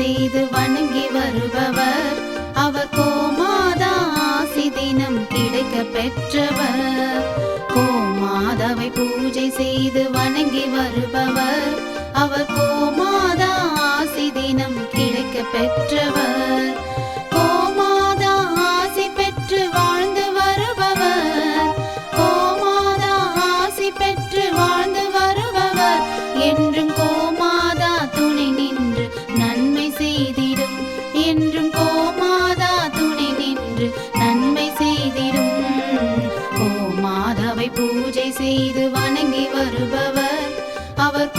செய்து வணங்கி வருபவர். அவர் கோமாதா ஆசி தினம் கிடைக்க பெற்றவர். கோமாதாவை பூஜை செய்து வணங்கி வருபவர். அவர் கோமாதா ஆசி தினம் கிடைக்க பெற்றவர். கோமாதா ஆசி பெற்று வாழ்ந்து வருபவர். கோமாதா ஆசி பெற்று வாழ்ந்து வருபவர். என்றும் கோமாதா துணை நின்று நன்மை செய்திடும். என்றும் கோமாதா துணை நின்று நன்மை செய்திடும். கோமாதாவை பூஜை செய்து வணங்கி வருபவர். அவர்